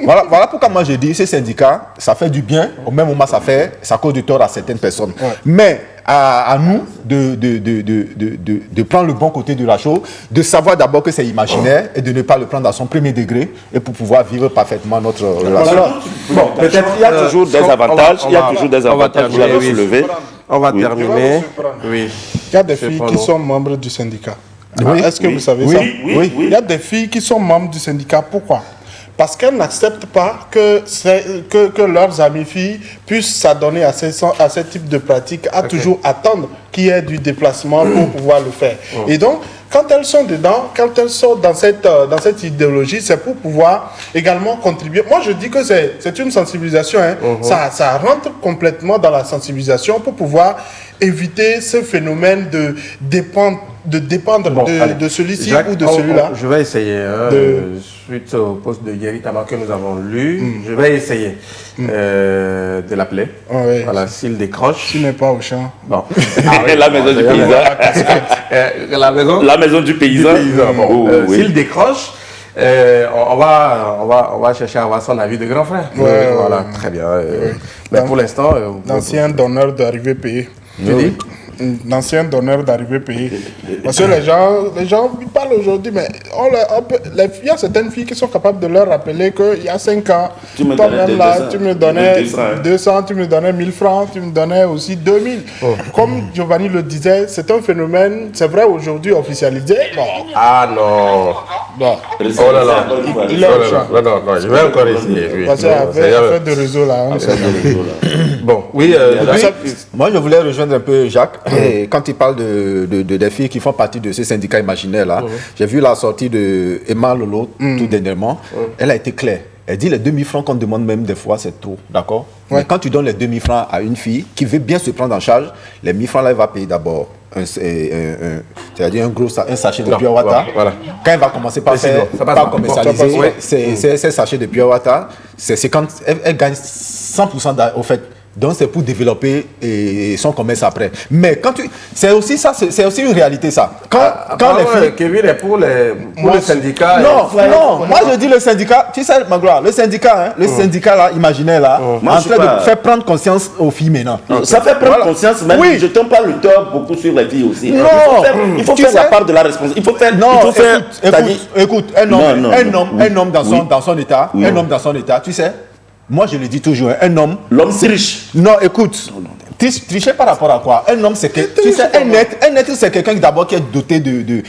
Voilà pourquoi moi je dis, ces syndicats, ça fait du bien, au même moment ça cause du tort à certaines personnes. Mais à nous de prendre le bon côté de la chose, de savoir d'abord que c'est imaginaire et de ne pas le prendre à son premier degré et pour pouvoir vivre parfaitement notre relation. Bon, peut-être il y a toujours des avantages, il y a toujours des avantages, vous l'avez soulevé. On va terminer. Oui. Il y a des filles qui sont membres du syndicat. Est-ce que vous savez ça? Oui. Il y a des filles qui sont membres du syndicat. Pourquoi? Parce qu'elles n'acceptent pas que leurs amies filles puissent s'adonner à ce type de pratique, à toujours attendre qu'il y ait du déplacement pour pouvoir le faire. Et donc, quand elles sont dedans, quand elles sont dans cette idéologie, c'est pour pouvoir également contribuer. Moi, je dis que c'est une sensibilisation. Hein. Ça rentre complètement dans la sensibilisation pour pouvoir éviter ce phénomène de dépendre de celui-ci ou de celui-là. Je vais essayer, suite au poste de Yeri Tama que nous avons lu, je vais essayer de l'appeler. Voilà, s'il décroche. S'il n'est pas au champ. Bon. La maison du paysan. La maison du paysan. S'il décroche, on va chercher à avoir son avis de grand frère. Voilà, très bien. Mais pour l'instant... L'ancien donneur d'arrivée payé. Tu dis D'anciens donneurs d'arrivée payée. Parce que les gens ils parlent aujourd'hui, mais il y a certaines filles qui sont capables de leur rappeler qu'il y a 5 ans, toi-même là, tu me donnais 200, tu me donnais 1000 francs, tu me donnais aussi 2000. Comme Giovanni le disait, c'est un phénomène, c'est vrai aujourd'hui officialisé. Bon. Ah non. Bon. Oh là là. Non, je vais encore essayer. Parce qu'il y a affaire de réseau là. Bon, oui. Moi, je voulais rejoindre un peu Jacques. Et quand il parle des filles qui font partie de ce syndicat imaginaire là, j'ai vu la sortie de Emma Lolo tout dernièrement. Elle a été claire. Elle dit les 2000 francs qu'on demande même des fois, c'est trop, d'accord? Mais quand tu donnes les 2000 francs à une fille qui veut bien se prendre en charge, les 1000 francs là, elle va payer d'abord c'est-à-dire un sachet de Pure Water. Voilà. Quand elle va commencer par commercialiser ces sachets de Pure Water, c'est quand elle gagne 100% au fait. Donc c'est pour développer son commerce après. Mais quand c'est aussi ça, c'est aussi une réalité ça. Quand les filles... Kevin est pour le syndicat. Non, moi je dis le syndicat, tu sais Magloire, le syndicat là, imaginaire là, en train de faire prendre conscience aux filles maintenant. Ça fait prendre conscience, mais je ne tombe pas le tort beaucoup sur les filles aussi. Non, il faut faire la part de la responsabilité. Il faut faire. Écoute, un homme dans son état, tu sais. Moi, je le dis toujours, un homme... L'homme triche. Non, écoute, tricher par rapport à quoi? Un homme, c'est que... Tu sais, un être, c'est quelqu'un d'abord qui est doté de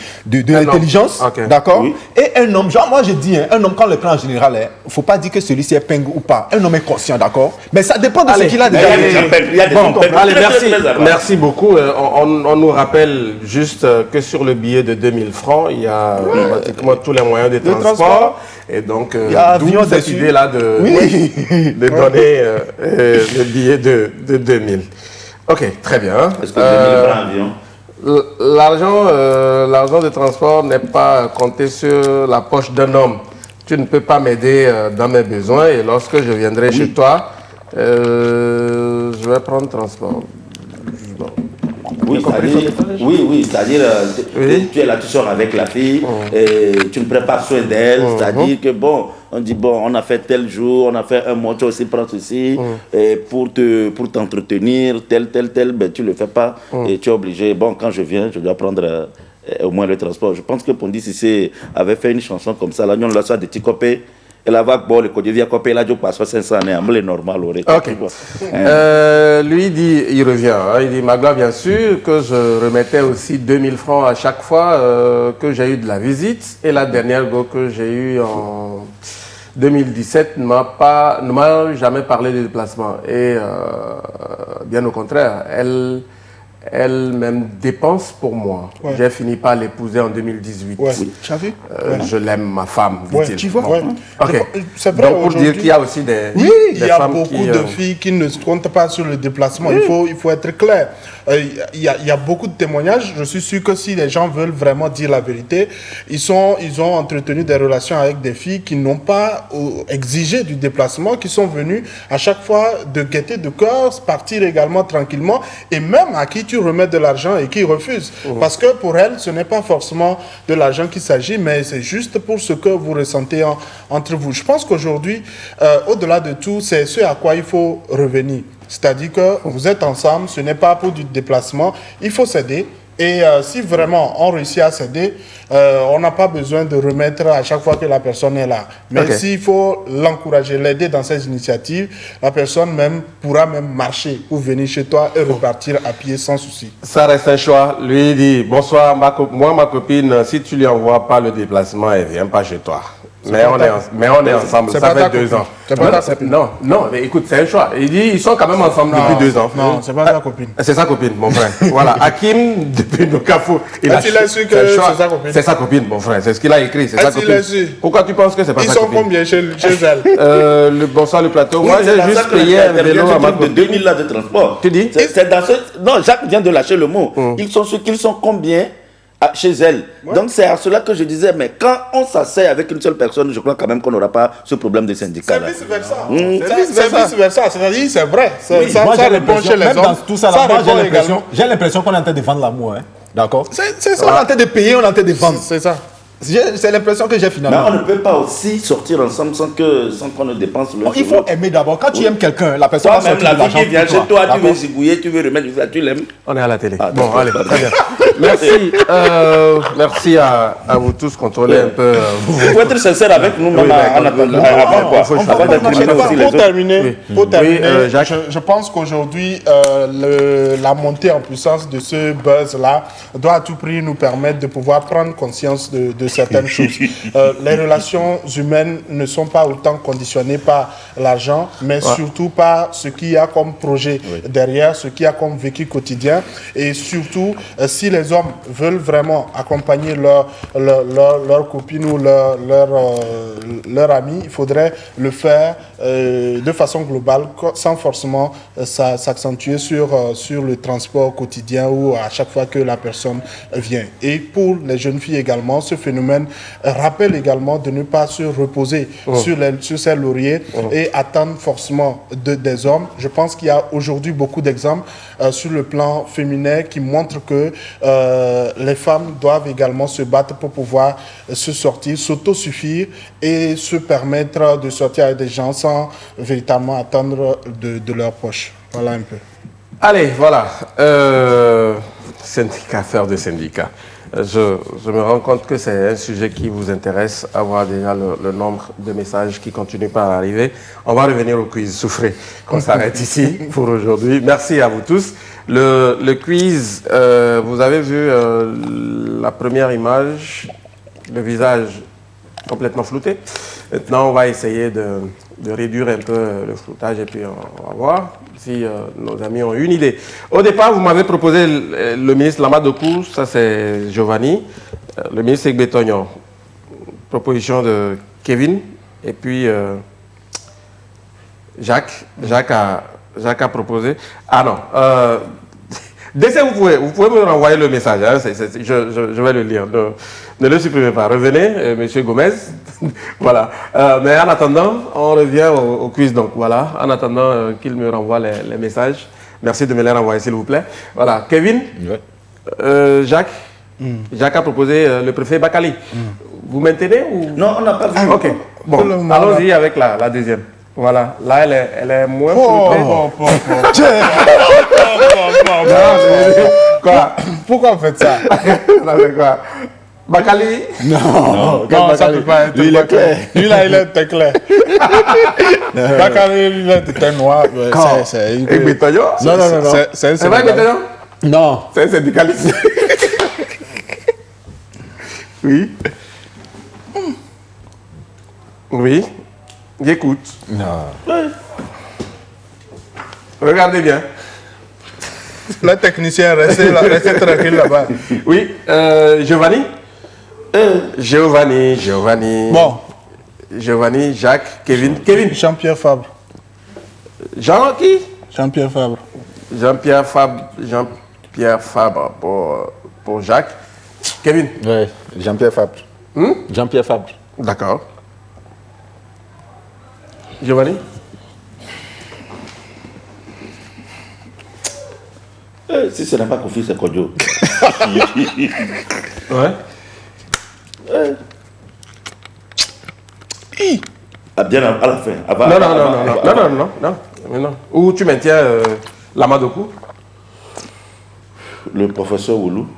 l'intelligence, d'accord? Oui. Et un homme, genre moi je dis, un homme, quand on le prend en général, il ne faut pas dire que celui-ci est ping ou pas. Un homme est conscient, d'accord? Mais ça dépend de ce qu'il a déjà. Allez, merci beaucoup. On nous rappelle juste que sur le billet de 2000 francs, il y a pratiquement tous les moyens de transport. Et donc, d'où cette idée-là de donner le billet de 2000. Ok, très bien. Est-ce que 2000 francs avion? L'argent de transport n'est pas compté sur la poche d'un homme. Tu ne peux pas m'aider dans mes besoins et lorsque je viendrai chez toi, je vais prendre transport. Oui, c'est-à-dire, tu es là, tu sors avec la fille, et tu ne prends soin d'elle, c'est-à-dire que on dit on a fait tel jour, on a fait un mois, tu aussi prends ceci, et pour t'entretenir, tel, ben tu le fais pas, et tu es obligé, quand je viens, je dois prendre au moins le transport. Je pense que Pondi Cissé avait fait une chanson comme ça, là, on l'a soit des petits copains. Et la vague, le code via copé, là, je passe 500 années, c'est normal. Ok. Lui dit, il revient, il dit, Magla, bien sûr, que je remettais aussi 2000 francs à chaque fois que j'ai eu de la visite. Et la dernière go que j'ai eue en 2017 ne m'a jamais parlé de déplacement. Et bien au contraire, elle elle-même dépense pour moi. Ouais. J'ai fini par l'épouser en 2018. Ouais. Tu as vu? Je l'aime, ma femme, dit-il. Ouais, tu vois, Bon. ouais. Ok. C'est vrai, donc pour dire qu'il y a aussi des, oui, des il y a femmes beaucoup qui, de filles qui ne se comptent pas sur le déplacement. Il faut être clair. Il y a beaucoup de témoignages. Je suis sûr que si les gens veulent vraiment dire la vérité, ils ont entretenu des relations avec des filles qui n'ont pas exigé du déplacement, qui sont venues à chaque fois de gaieté de cœur, partir également tranquillement, et même à qui tu remets de l'argent et qui refusent. Parce que pour elles, ce n'est pas forcément de l'argent qu'il s'agit, mais c'est juste pour ce que vous ressentez entre vous. Je pense qu'aujourd'hui, au-delà de tout, c'est ce à quoi il faut revenir. C'est-à-dire que vous êtes ensemble, ce n'est pas pour du déplacement, il faut s'aider. Et si vraiment on réussit à s'aider, on n'a pas besoin de remettre à chaque fois que la personne est là. Mais s'il faut l'encourager, l'aider dans ses initiatives, la personne même pourra même marcher pour venir chez toi et repartir à pied sans souci. Ça reste un choix. Lui dit, bonsoir, moi ma copine, si tu lui envoies pas le déplacement, elle vient pas chez toi. Mais on est ensemble, ça fait 2 ans. Non, mais écoute, c'est un choix. Il dit, ils sont quand même ensemble depuis 2 ans. Non, c'est pas sa copine. C'est sa copine, mon frère. Voilà, Hakim, depuis Nokafo, il a su que c'est sa copine. C'est sa copine, mon frère. C'est ce qu'il a écrit, c'est sa copine. Pourquoi tu penses que c'est pas sa copine? Ils sont combien chez elle? Bonsoir, le plateau. Moi, j'ai juste payé un vélo à ma copine. de 2000 là de transport. Tu dis? C'est dans ce... Non, Jacques vient de lâcher le mot. Ils sont combien chez elle. Donc c'est à cela que je disais, mais quand on s'asseye avec une seule personne, je crois quand même qu'on n'aura pas ce problème de syndicat. C'est vice-versa. C'est vice-versa. C'est-à-dire, c'est vrai. Ça répond chez les même hommes. dans tout ça, j'ai l'impression qu'on est en train de vendre l'amour. Hein. D'accord? C'est ça, on est en train de payer, on est en train de vendre. C'est ça. C'est l'impression que j'ai finalement. Mais on ne peut pas aussi sortir ensemble sans qu'on ne dépense le. Il faut aimer d'abord. Quand tu aimes quelqu'un, la personne va sortir de l'argent. Qui vient chez toi, tu veux zigouiller, tu veux remettre, tu l'aimes. On est à la télé. Bon, allez, très bien. Merci. Merci à vous tous. Contrôler un peu. Il faut être sincère avec nous-mêmes Pour terminer, Jacques, je pense qu'aujourd'hui, la montée en puissance de ce buzz-là doit à tout prix nous permettre de pouvoir prendre conscience de certaines choses. Les relations humaines ne sont pas autant conditionnées par l'argent, mais surtout par ce qu'il y a comme projet derrière, ce qu'il y a comme vécu quotidien. Et surtout, si les hommes veulent vraiment accompagner leur copine ou leur ami, il faudrait le faire de façon globale, sans forcément s'accentuer sur le transport quotidien ou à chaque fois que la personne vient. Et pour les jeunes filles également, ce phénomène rappelle également de ne pas se reposer sur ses lauriers et attendre forcément des hommes. Je pense qu'il y a aujourd'hui beaucoup d'exemples sur le plan féminin qui montrent que les femmes doivent également se battre pour pouvoir se sortir, s'autosuffire et se permettre de sortir avec des gens sans véritablement attendre de leur poche. Voilà un peu. Allez, voilà. Syndicat, affaire de syndicat. Je me rends compte que c'est un sujet qui vous intéresse, avoir déjà le nombre de messages qui continuent par arriver. On va revenir au quiz, souffrez qu'on s'arrête ici pour aujourd'hui. Merci à vous tous. Le quiz, vous avez vu la première image, le visage complètement flouté. Maintenant, on va essayer de réduire un peu le floutage et puis on va voir si nos amis ont une idée. Au départ, vous m'avez proposé le ministre Lamadokou, ça c'est Giovanni, le ministre Egbetognon. Proposition de Kevin et puis Jacques a proposé. Ah non, dès que vous pouvez me renvoyer le message, hein, je vais le lire. Ne le supprimez pas. Revenez, Monsieur Gomez. Voilà. Mais en attendant, on revient au quiz. Donc voilà, en attendant qu'il me renvoie les messages. Merci de me les renvoyer, s'il vous plaît. Voilà. Kevin, Jacques. Jacques a proposé le préfet Bakali. Vous maintenez ou... Non, on n'a pas vu. Ok. Bon, allons-y avec la deuxième. Voilà. Là, elle est moins floutée. Quoi? Pourquoi vous faites ça? Quoi? Bakali? Non, ça peut pas être. Lui, il est clair. Lui, là, il est clair. Bakali, lui, il est noir. C'est Egbetognon? Non. C'est un syndicaliste. Non. C'est un syndicaliste. Oui. Oui. J'écoute. Non. Regardez bien. Le technicien, restez tranquille là-bas. Oui, Giovanni. Giovanni. Bon. Giovanni, Jacques, Kevin. Jean-Pierre Fabre. Jean qui? Jean-Pierre Fabre. Jean-Pierre Fabre pour Jacques. Kevin. Oui, Jean-Pierre Fabre. Jean-Pierre Fabre. D'accord. Giovanni. Si ce n'est pas confié, c'est Kodio. Ouais. Ah, bien à la fin. Non. Où tu maintiens l'Amadoku? Le professeur Oulou.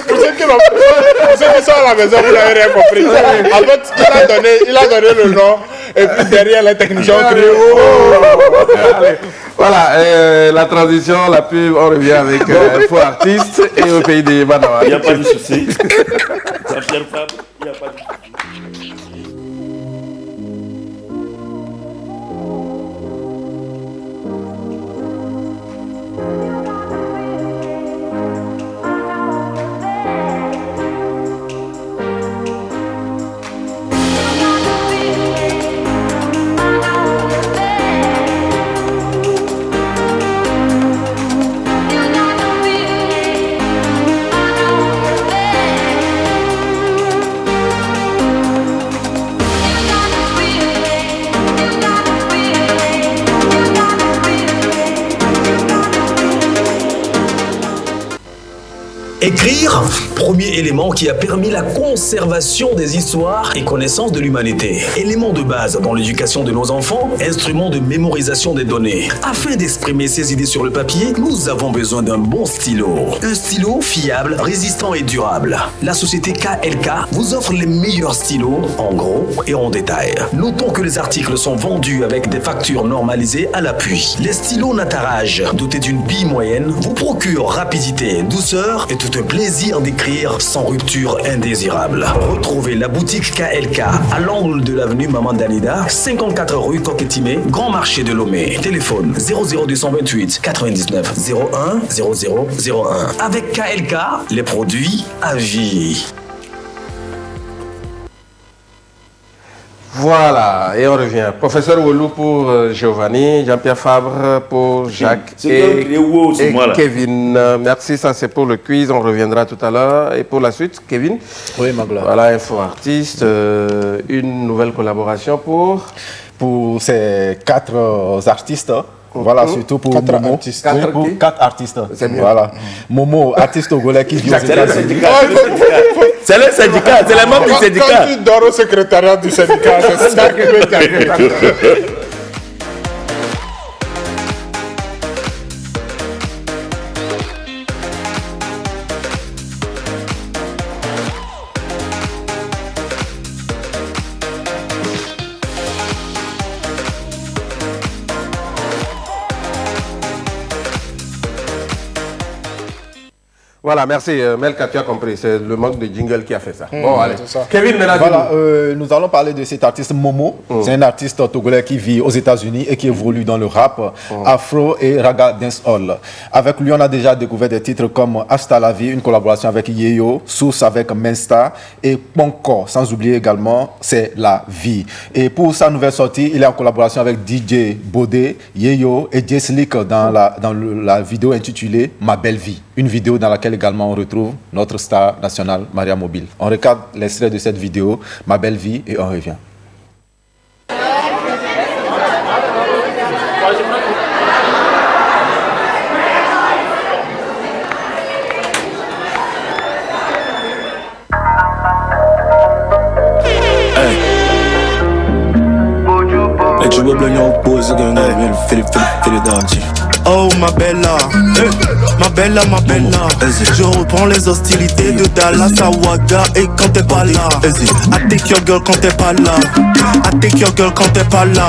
Pour ceux qui sont à la maison, vous n'avez rien compris. En fait, il a donné le nom, et puis derrière, les techniciens ont crié. Allez, voilà, la transition, la pub, on revient avec Faux Artiste et au pays des Manoa. Il n'y a pas de souci. Jean-Pierre Fabre, il n'y a pas de souci. Écrire, premier élément qui a permis la conservation des histoires et connaissances de l'humanité. Élément de base dans l'éducation de nos enfants, instrument de mémorisation des données. Afin d'exprimer ces idées sur le papier, nous avons besoin d'un bon stylo. Un stylo fiable, résistant et durable. La société KLK vous offre les meilleurs stylos en gros et en détail. Notons que les articles sont vendus avec des factures normalisées à l'appui. Les stylos Nataraj, dotés d'une bille moyenne, vous procurent rapidité, douceur et tout un plaisir d'écrire sans rupture indésirable. Retrouvez la boutique KLK à l'angle de l'avenue Maman Danida, 54 rue Coquetimé, Grand Marché de Lomé. Téléphone 00228 99 01 0001. Avec KLK, les produits à vie. Voilà, et on revient. Professeur Oulou pour Giovanni, Jean-Pierre Fabre pour Jacques et Kevin. Merci, ça c'est pour le quiz, on reviendra tout à l'heure. Et pour la suite, Kevin. Oui, Magla. Voilà, Info Artiste, une nouvelle collaboration pour ces 4 artistes. Voilà, surtout pour 4 Momo. artistes. Pour 4 artistes. C'est bien. Voilà. Momo, artiste togolais qui vit aux États-Unis. C'est le syndicat, c'est les membres du syndicat. Quand tu dors au secrétariat du syndicat, c'est ça qui peut t'arriver. Voilà, merci. Melka, tu as compris, c'est le manque de jingle qui a fait ça. Bon, allez. Kevin, voilà, nous allons parler de cet artiste Momo. C'est un artiste togolais qui vit aux États-Unis et qui évolue dans le rap, afro et raga dancehall. Avec lui, on a déjà découvert des titres comme Hasta la vie, une collaboration avec Yeyo, Source avec Mensta et Ponko. Sans oublier également, c'est la vie. Et pour sa nouvelle sortie, il est en collaboration avec DJ Bodé, Yeyo et Jay Slick dans la vidéo intitulée Ma belle vie. Une vidéo dans laquelle également on retrouve notre star nationale Maria Mobile. On regarde l'extrait de cette vidéo, Ma belle vie, et on revient. Oh ma bella, ma bella, ma bella. Je reprends les hostilités de Dallas à Ouaga. Et quand t'es pas là, I take your girl quand t'es pas là, I take your girl quand t'es pas là.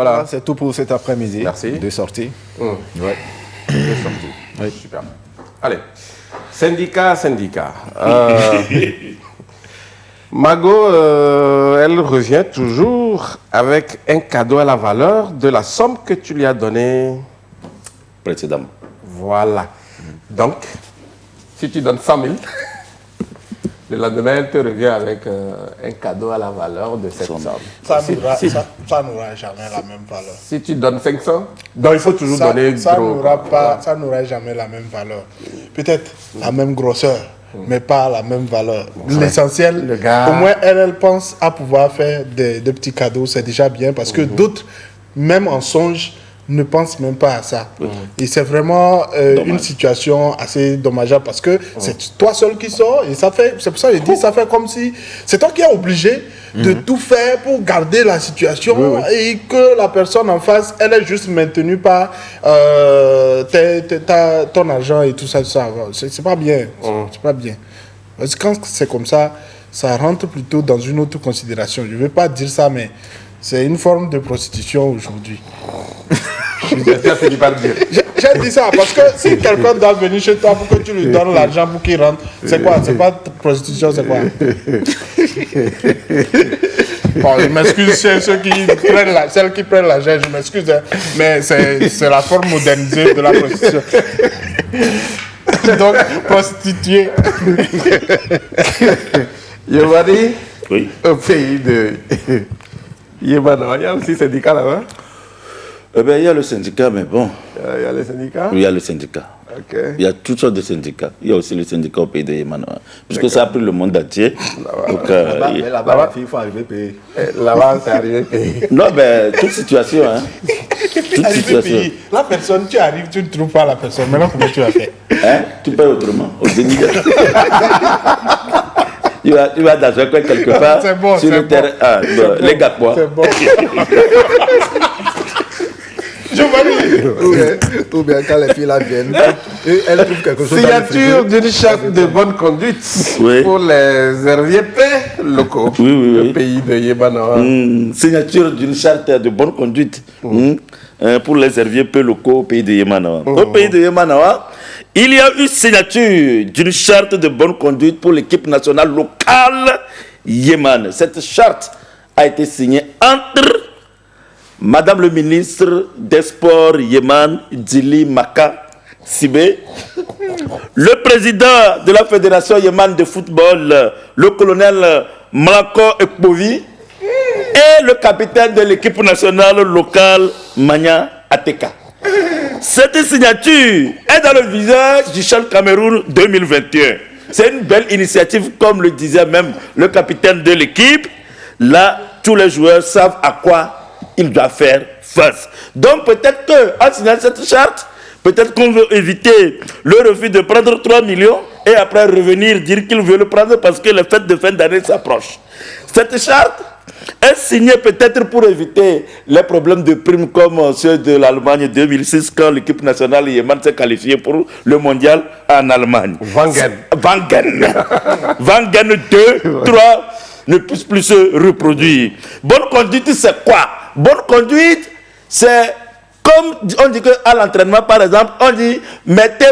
Voilà, c'est tout pour cet après-midi. Merci. Deux sorties. Ouais. Deux sorties. Oui. Super. Allez. Syndicat. Mago, elle revient toujours avec un cadeau à la valeur de la somme que tu lui as donnée précédemment. Voilà. Donc, si tu donnes 100 000, le lendemain, elle te revient avec un cadeau à la valeur de cette somme. Ça n'aura jamais la même valeur. Si tu donnes 500, donc il faut toujours donner gros. Ça n'aura jamais la même valeur. Peut-être la même grosseur, mais pas la même valeur. L'essentiel, au moins elle pense à pouvoir faire des petits cadeaux, c'est déjà bien parce que d'autres, même en songe, ne pensent même pas à ça. Et c'est vraiment une situation assez dommageable parce que c'est toi seul qui sors et ça fait, c'est pour ça que je dis, ça fait comme si c'est toi qui es obligé de tout faire pour garder la situation et que la personne en face, elle est juste maintenue par ton argent et tout ça. C'est pas bien. C'est pas bien. Parce que quand c'est comme ça, ça rentre plutôt dans une autre considération. Je ne veux pas dire ça, mais c'est une forme de prostitution aujourd'hui. J'ai dit ça parce que si quelqu'un doit venir chez toi pour que tu lui donnes l'argent pour qu'il rentre, c'est quoi? C'est pas prostitution, c'est quoi? Bon, je m'excuse celles qui prennent l'argent, je m'excuse, hein, mais c'est la forme modernisée de la prostitution. Donc, prostituée. Yomani, oui. Au pays de Yémen, il y a aussi syndicat là-bas? Eh bien, il y a le syndicat, mais bon. Il y a le syndicat? Oui, il y a le syndicat. Okay. Il y a toutes sortes de syndicats. Il y a aussi le syndicat au pays de Yémen. Puisque ça a pris le monde entier. Mais là-bas, il faut arriver payer. Là-bas, c'est arrivé payer. Non, mais toute situation. Hein. Toute situation. La personne, tu arrives, tu ne trouves pas la personne. Maintenant, comment tu vas faire? Hein? Tu payes autrement, au Zénith. Tu vas dans un coin quelque part. C'est bon, sur le terrain. Ah, bon, les gars, quoi. C'est bon. Ou bien quand les filles là viennent, elles trouvent quelque chose. Signature d'une charte de bonne conduite pour les RVP locaux du pays de Yémen. Signature d'une charte de bonne conduite pour les RVP locaux au pays de Yémen. Au pays de Yémen, il y a eu signature d'une charte de bonne conduite pour l'équipe nationale locale Yémen. Cette charte a été signée entre Madame le ministre des Sports Yémen, Dili Maka Sibé, le président de la Fédération Yémen de football, le colonel Malako Ekpovi, et le capitaine de l'équipe nationale locale, Manya Ateka. Cette signature est dans le visage du Chan Cameroun 2021. C'est une belle initiative, comme le disait même le capitaine de l'équipe. Là, tous les joueurs savent à quoi il doit faire face. Donc peut-être qu'en signant cette charte, peut-être qu'on veut éviter le refus de prendre 3 millions et après revenir dire qu'il veut le prendre parce que les fêtes de fin d'année s'approchent. Cette charte est signée peut-être pour éviter les problèmes de primes comme ceux de l'Allemagne 2006 quand l'équipe nationale Yémen s'est qualifiée pour le mondial en Allemagne. Wangen 2, 3 ne puisse plus se reproduire. Bonne conduite, c'est quoi? Bonne conduite, c'est comme on dit qu'à l'entraînement, par exemple, on dit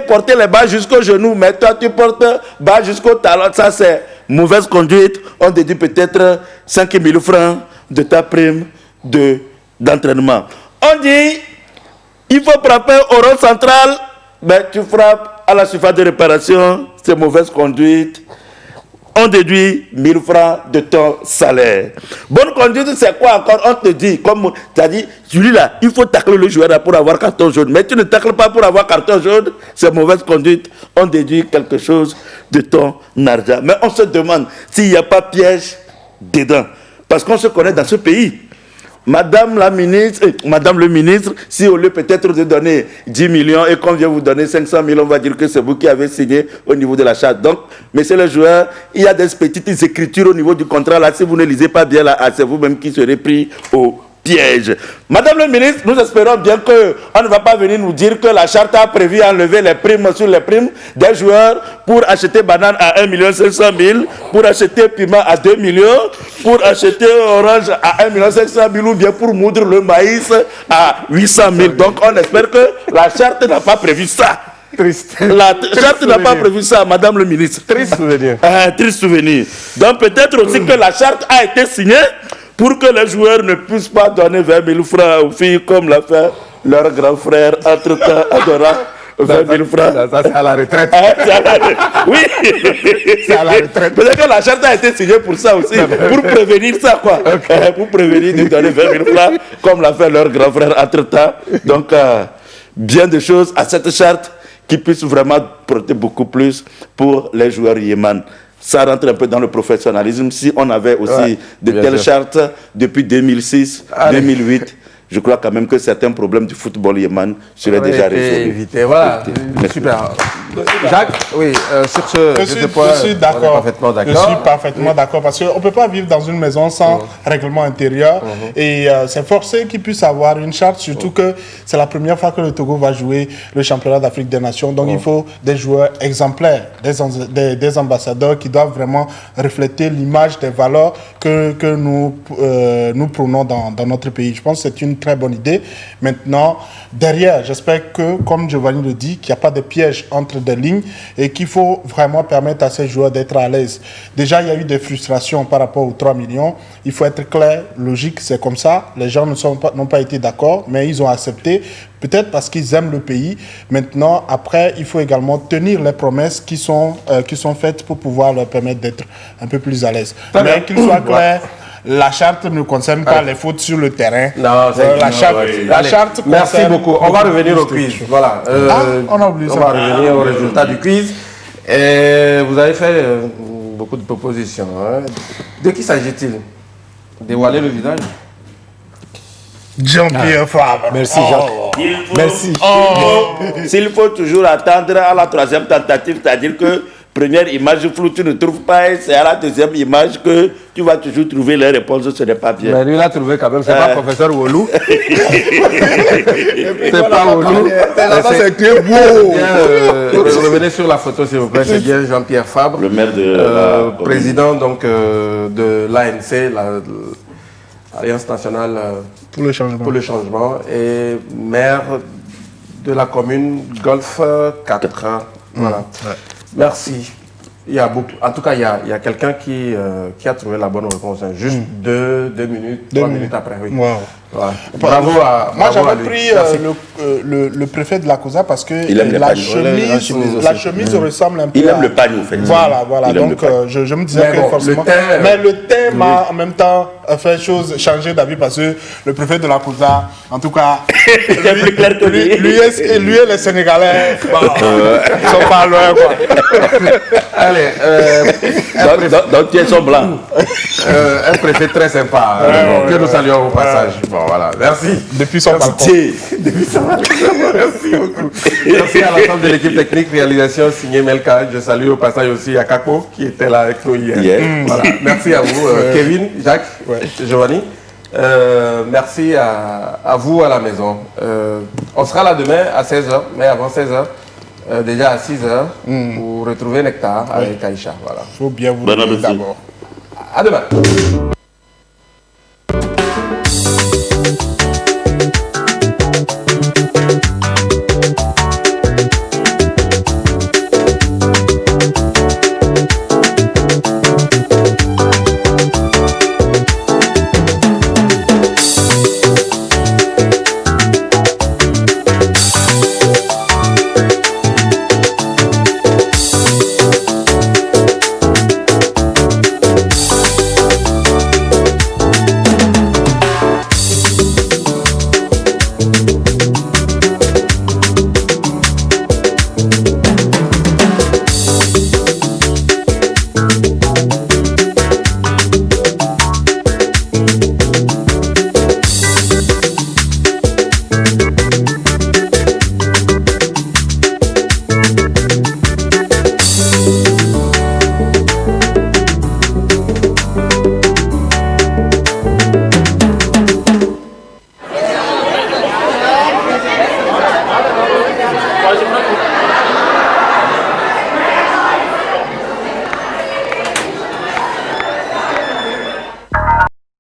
portez les bas jusqu'au genou, mais toi tu portes bas jusqu'au talon. Ça, c'est mauvaise conduite. On déduit peut-être 5 000 francs de ta prime d'entraînement. On dit il faut frapper au rond central, mais tu frappes à la surface de réparation, c'est mauvaise conduite. On déduit 1000 francs de ton salaire. Bonne conduite, c'est quoi encore? On te dit, comme tu as dit, celui-là, il faut tacler le joueur pour avoir carton jaune. Mais tu ne tacles pas pour avoir carton jaune, c'est mauvaise conduite. On déduit quelque chose de ton argent. Mais on se demande s'il n'y a pas piège dedans. Parce qu'on se connaît dans ce pays. Madame le ministre, si au lieu peut-être de donner 10 millions et qu'on vient vous donner 500 000, on va dire que c'est vous qui avez signé au niveau de la charte. Donc, messieurs les joueurs, il y a des petites écritures au niveau du contrat. Là, si vous ne lisez pas bien, là, c'est vous-même qui serez pris au piège. Madame le ministre, nous espérons bien qu'on ne va pas venir nous dire que la charte a prévu enlever les primes sur les primes des joueurs pour acheter banane à 1 500 000, pour acheter piment à 2 millions, pour acheter orange à 1 500 000 ou bien pour moudre le maïs à 800 000. Donc on espère que la charte n'a pas prévu ça. Triste. La charte n'a pas prévu ça, Madame le ministre. Triste souvenir. Triste souvenir. Donc peut-être aussi que la charte a été signée pour que les joueurs ne puissent pas donner 20 000 francs aux filles comme l'a fait leur grand frère entre-temps adorant. 20 000 francs. Ça c'est à la retraite. Oui. C'est à la retraite. Peut-être que la charte a été signée pour ça aussi, pour prévenir ça quoi. Pour prévenir de donner 20 000 francs comme l'a fait leur grand frère entre-temps. Donc bien de choses à cette charte qui puisse vraiment porter beaucoup plus pour les joueurs Yéman. Ça rentre un peu dans le professionnalisme. Si on avait aussi de telles chartes depuis 2006, 2008, je crois quand même que certains problèmes du football Yéman seraient déjà résolus. Voilà, super. Jacques, oui, sur ce point, je suis d'accord. Je suis parfaitement d'accord parce qu'on ne peut pas vivre dans une maison sans règlement intérieur. Et c'est forcé qu'il puisse avoir une charte, surtout que c'est la première fois que le Togo va jouer le championnat d'Afrique des Nations. Donc il faut des joueurs exemplaires, des ambassadeurs qui doivent vraiment refléter l'image des valeurs que nous prônons dans notre pays. Je pense que c'est une très bonne idée. Maintenant, derrière, j'espère que, comme Giovanni le dit, qu'il n'y a pas de piège entre des lignes et qu'il faut vraiment permettre à ces joueurs d'être à l'aise. Déjà, il y a eu des frustrations par rapport aux 3 millions. Il faut être clair, logique, c'est comme ça. Les gens n'ont pas été d'accord, mais ils ont accepté. Peut-être parce qu'ils aiment le pays. Maintenant, après, il faut également tenir les promesses qui sont faites pour pouvoir leur permettre d'être un peu plus à l'aise. Mais qu'il soit clair, la charte ne concerne pas les fautes sur le terrain. Non, la charte merci beaucoup. On va revenir au quiz. Voilà. On a oublié ça. On va revenir au résultat du quiz. Et vous avez fait beaucoup de propositions. Hein. De qui s'agit-il? Dévoiler le visage? Jean-Pierre Fabre. Merci, Jacques. Merci. S'il faut toujours attendre à la troisième tentative, c'est-à-dire que première image floue, tu ne trouves pas, et c'est à la deuxième image que tu vas toujours trouver les réponses, ce n'est pas bien. Mais lui, il a trouvé quand même, c'est pas professeur Wolou. C'est pas Wolou. C'est écrit wow. Revenez sur la photo, s'il vous plaît. C'est bien Jean-Pierre Fabre, le maire de président donc, de l'ANC, l'Alliance nationale pour le changement, et maire de la commune Golfe 4. Voilà. Merci. Il y a beaucoup, en tout cas, il y a quelqu'un qui a trouvé la bonne réponse. Hein. Juste 2 minutes, 3 minutes après. Oui. Wow. Voilà. Bravo à moi, j'avais pris le préfet de la COSA parce que la chemise ressemble un peu. Il aime le pagne, en fait. Voilà. Donc, je me disais que forcément. Mais le thème a en même temps fait changer d'avis parce que le préfet de la COSA, en tout cas, plus clair que lui et les Sénégalais, ils sont pas loin, quoi. Allez, donc tu es son blanc. Un préfet très sympa, que nous saluons au passage. Bon, voilà, merci. Depuis son balcon. Merci beaucoup. Merci à l'ensemble de l'équipe technique, réalisation signée Melka. Je salue au passage aussi à Kako qui était là avec nous hier. Voilà. Merci à vous, Kevin, Jacques, Giovanni. Merci à vous à la maison. On sera là demain à 16h, mais avant 16h, déjà à 6h, pour retrouver Nectar avec Aïcha. Voilà. Il faut bien vous le dire d'abord. À demain.